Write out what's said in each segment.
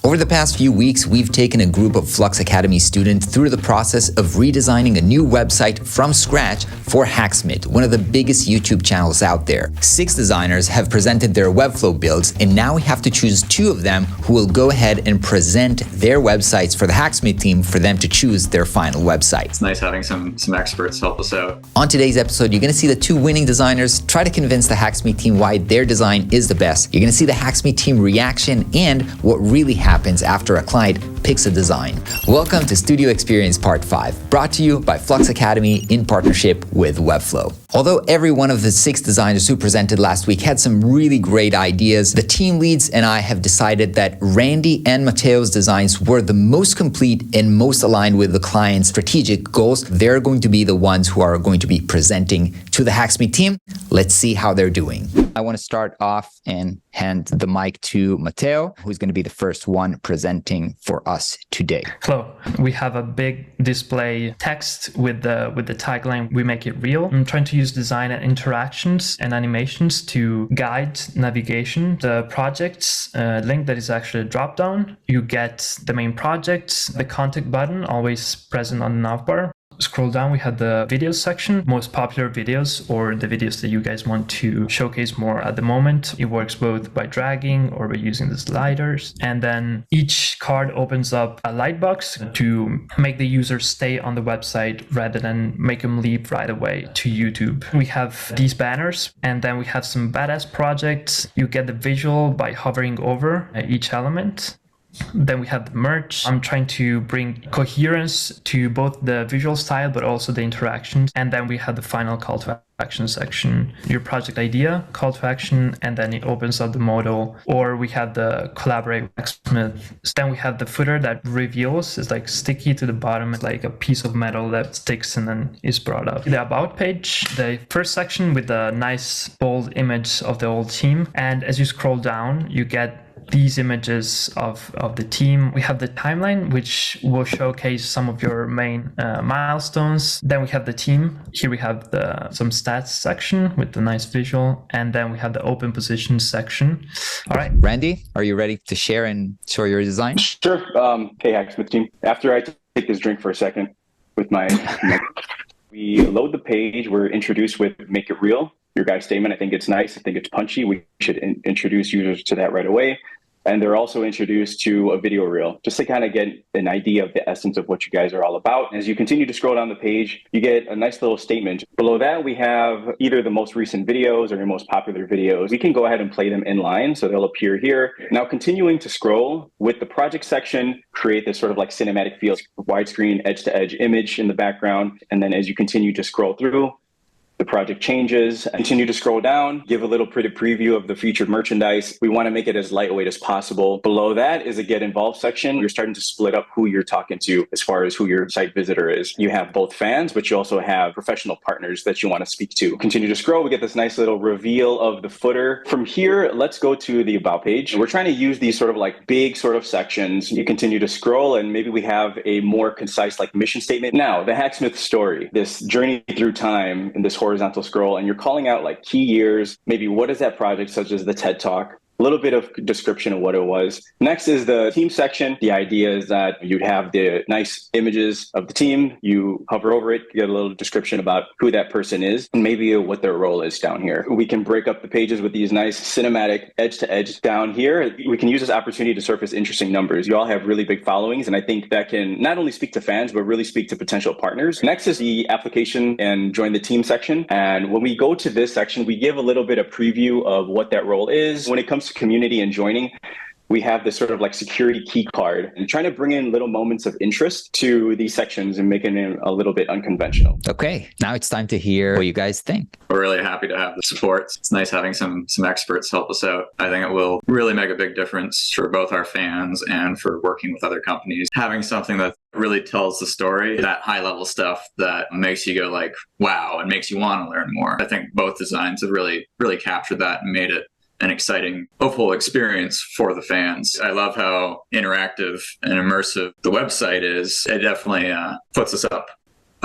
Over the past few weeks, we've taken a group of Flux Academy students through the process of redesigning a new website from scratch for Hacksmith, one of the biggest YouTube channels out there. 6 designers have presented their Webflow builds, and now we have to choose 2 of them who will go ahead and present their websites for the Hacksmith team for them to choose their final website. It's nice having some experts help us out. On today's episode, you're going to see the 2 winning designers try to convince the Hacksmith team why their design is the best. You're going to see the Hacksmith team reaction and what really happens after a client picks a design. Welcome to StudioXperience Part 5, brought to you by Flux Academy in partnership with Webflow. Although every one of the 6 designers who presented last week had some really great ideas, the team leads and I have decided that Randy and Matteo's designs were the most complete and most aligned with the client's strategic goals. They're going to be the ones who are going to be presenting to the Hacksmith team. Let's see how they're doing. I want to start off and hand the mic to Matteo, who's going to be the first one presenting for us today. Hello. We have a big display text with the tagline, "We make it real." I'm trying to use design and interactions and animations to guide navigation. The projects link that is actually a drop down. You get the main projects, the contact button always present on the navbar. Scroll down, we have the videos section, most popular videos or the videos that you guys want to showcase more at the moment. It works both by dragging or by using the sliders. And then each card opens up a lightbox to make the user stay on the website rather than make them leap right away to YouTube. We have these banners, and then we have some badass projects. You get the visual by hovering over each element. Then we have the merch. I'm trying to bring coherence to both the visual style, but also the interactions. And then we have the final call to action section, your project idea, call to action, and then it opens up the modal. Or we have the collaborate with Hacksmith. Then we have the footer that reveals, it's like sticky to the bottom. It's like a piece of metal that sticks and then is brought up. The about page, the first section with the nice bold image of the whole team. And as you scroll down, you get these images of the team. We have the timeline, which will showcase some of your main milestones. Then we have the team. Here we have some stats section with the nice visual. And then we have the open positions section. All right. Randy, are you ready to share and show your design? Sure. Hey, Hacksmith team. After I take this drink for a second with my... we load the page. We're introduced with Make It Real. Your guys' statement, I think it's nice. I think it's punchy. We should introduce users to that right away. And they're also introduced to a video reel, just to kind of get an idea of the essence of what you guys are all about. As you continue to scroll down the page, you get a nice little statement. Below that, we have either the most recent videos or your most popular videos. We can go ahead and play them in line, so they'll appear here. Now, continuing to scroll with the project section, create this sort of like cinematic feel, widescreen, edge-to-edge image in the background. And then as you continue to scroll through, the project changes. Continue to scroll down, give a little pretty preview of the featured merchandise. We want to make it as lightweight as possible. Below that is a get involved section. You're starting to split up who you're talking to as far as who your site visitor is. You have both fans, but you also have professional partners that you want to speak to. Continue to scroll. We get this nice little reveal of the footer. From here, let's go to the about page. We're trying to use these sort of like big sort of sections. You continue to scroll and maybe we have a more concise like mission statement. Now, the Hacksmith story, this journey through time in this horizontal scroll, and you're calling out like key years, maybe what is that project, such as the TED Talk, a little bit of description of what it was. Next is the team section. The idea is that you'd have the nice images of the team. You hover over it, get a little description about who that person is, and maybe what their role is down here. We can break up the pages with these nice cinematic edge to edge down here. We can use this opportunity to surface interesting numbers. You all have really big followings, and I think that can not only speak to fans, but really speak to potential partners. Next is the application and join the team section. And when we go to this section, we give a little bit of preview of what that role is. When it comes to community and joining, we have this sort of like security key card and trying to bring in little moments of interest to these sections and making it a little bit unconventional. Okay, now it's time to hear what you guys think. We're really happy to have the support. It's nice having some experts help us out. I think it will really make a big difference for both our fans and for working with other companies. Having something that really tells the story, that high level stuff that makes you go like, wow, and makes you want to learn more. I think both designs have really captured that and made it an exciting, hopeful experience for the fans. I love how interactive and immersive the website is. It definitely puts us up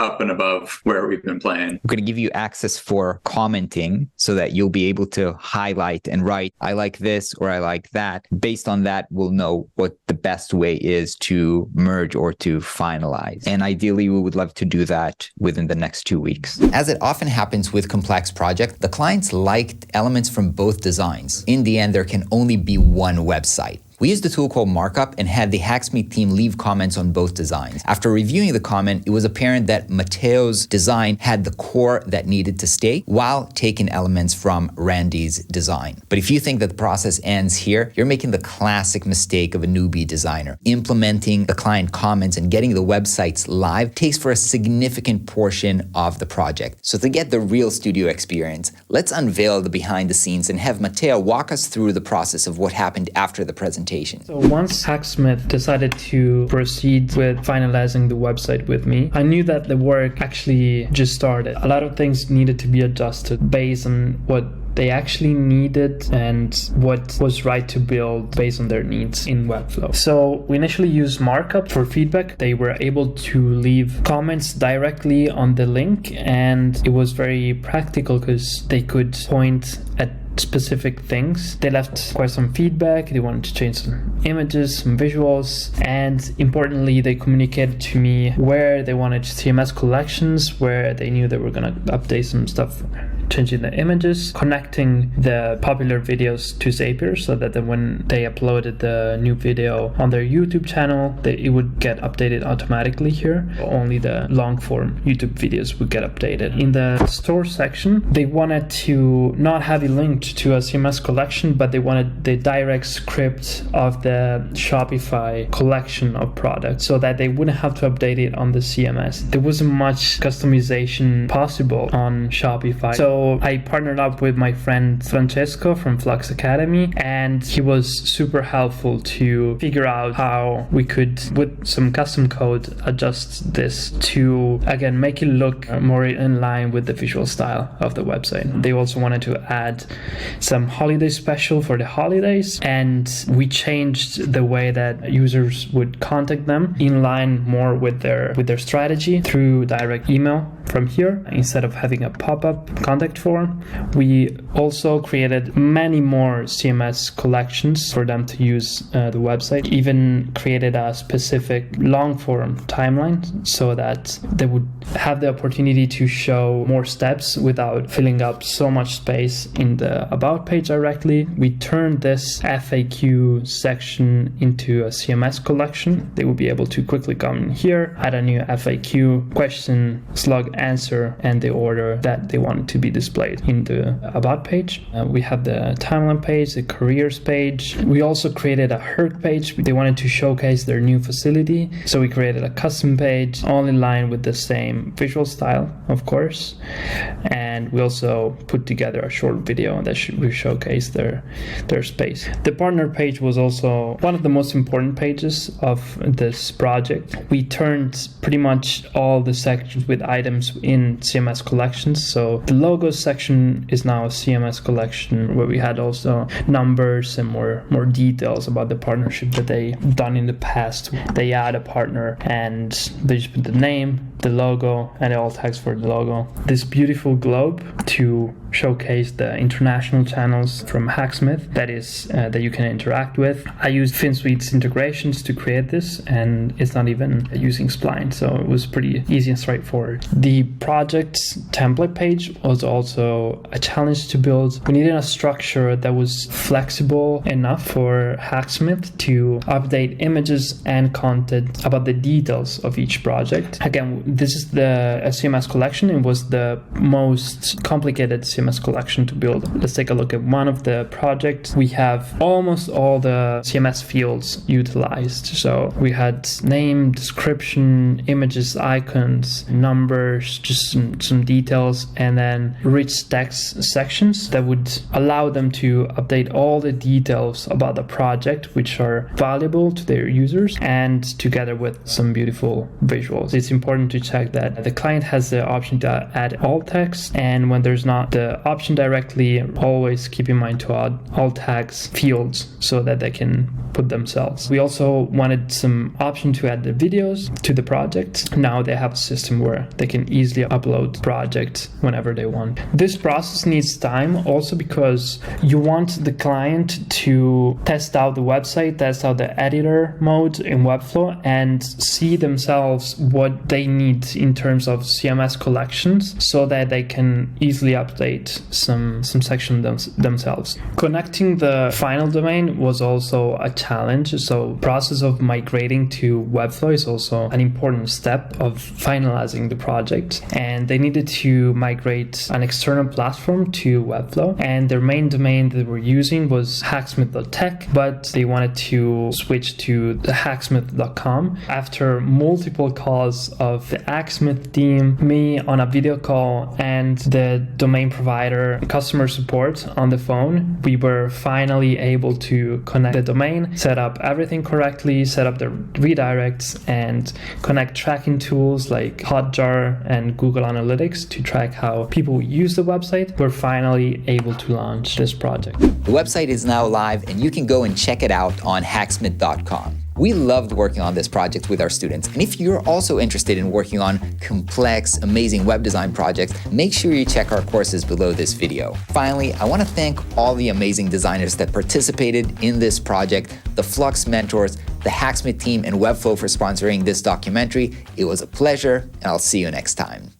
up and above where we've been playing. We're going to give you access for commenting so that you'll be able to highlight and write, I like this or I like that. Based on that, we'll know what the best way is to merge or to finalize. And ideally, we would love to do that within the next 2 weeks. As it often happens with complex projects, the clients liked elements from both designs. In the end, there can only be one website. We used a tool called Markup and had the Hacksmith team leave comments on both designs. After reviewing the comment, it was apparent that Matteo's design had the core that needed to stay while taking elements from Randy's design. But if you think that the process ends here, you're making the classic mistake of a newbie designer. Implementing the client comments and getting the websites live takes for a significant portion of the project. So to get the real studio experience, let's unveil the behind the scenes and have Matteo walk us through the process of what happened after the presentation. So once Hacksmith decided to proceed with finalizing the website with me, I knew that the work actually just started. A lot of things needed to be adjusted based on what they actually needed and what was right to build based on their needs in Webflow. So we initially used Markup for feedback. They were able to leave comments directly on the link, and it was very practical because they could point at specific things. They left quite some feedback. They wanted to change some images, some visuals, and importantly, they communicated to me where they wanted CMS collections, where they knew they were going to update some stuff, changing the images, connecting the popular videos to Zapier so that when they uploaded the new video on their YouTube channel, it would get updated automatically here. Only the long form YouTube videos would get updated. In the store section, they wanted to not have it linked to a CMS collection, but they wanted the direct script of the Shopify collection of products so that they wouldn't have to update it on the CMS. There wasn't much customization possible on Shopify. So I partnered up with my friend Francesco from Flux Academy, and he was super helpful to figure out how we could, with some custom code, adjust this to, again, make it look more in line with the visual style of the website. They also wanted to add some holiday special for the holidays, and we changed the way that users would contact them in line more with their strategy through direct email from here instead of having a pop-up contact form. We also created many more CMS collections for them to use the website, even created a specific long form timeline so that they would have the opportunity to show more steps without filling up so much space in the about page directly. We turned this FAQ section into a CMS collection. They will be able to quickly come in here, add a new FAQ, question, slug, answer, and the order that they want to be displayed in the about page. We have the timeline page, the careers page. We also created a HERC page. They wanted to showcase their new facility, so we created a custom page all in line with the same visual style, of course. And we also put together a short video that we showcase their space. The partner page was also one of the most important pages of this project. We turned pretty much all the sections with items in CMS collections. So the logos section is now a CMS collection where we had also numbers and more details about the partnership that they've done in the past. They add a partner and they just put the name, the logo, and the alt text for the logo. This beautiful globe to showcase the international channels from Hacksmith that you can interact with. I used FinSuite's integrations to create this, and it's not even using Spline, so it was pretty easy and straightforward. The project template page was also a challenge to build. We needed a structure that was flexible enough for Hacksmith to update images and content about the details of each project. Again, this is the CMS collection. It was the most complicated CMS collection to build. Let's take a look at one of the projects. We have almost all the CMS fields utilized. So we had name, description, images, icons, numbers, just some details, and then rich text sections that would allow them to update all the details about the project, which are valuable to their users, and together with some beautiful visuals. It's important to check that the client has the option to add alt text, and when there's not the the option directly, always keep in mind to add alt tags fields so that they can put themselves. We also wanted some option to add the videos to the project. Now they have a system where they can easily upload projects whenever they want. This process needs time also because you want the client to test out the website, test out the editor mode in Webflow, and see themselves what they need in terms of CMS collections so that they can easily update some section themselves. Connecting the final domain was also a challenge. So process of migrating to Webflow is also an important step of finalizing the project. And they needed to migrate an external platform to Webflow. And their main domain that they were using was hacksmith.tech, but they wanted to switch to the hacksmith.com. After multiple calls of the Hacksmith team, me on a video call, and the domain provider customer support on the phone, we were finally able to connect the domain, set up everything correctly, set up the redirects, and connect tracking tools like Hotjar and Google Analytics to track how people use the website. We're finally able to launch this project. The website is now live and you can go and check it out on hacksmith.com. We loved working on this project with our students, and if you're also interested in working on complex, amazing web design projects, make sure you check our courses below this video. Finally, I want to thank all the amazing designers that participated in this project, the Flux mentors, the Hacksmith team, and Webflow for sponsoring this documentary. It was a pleasure, and I'll see you next time.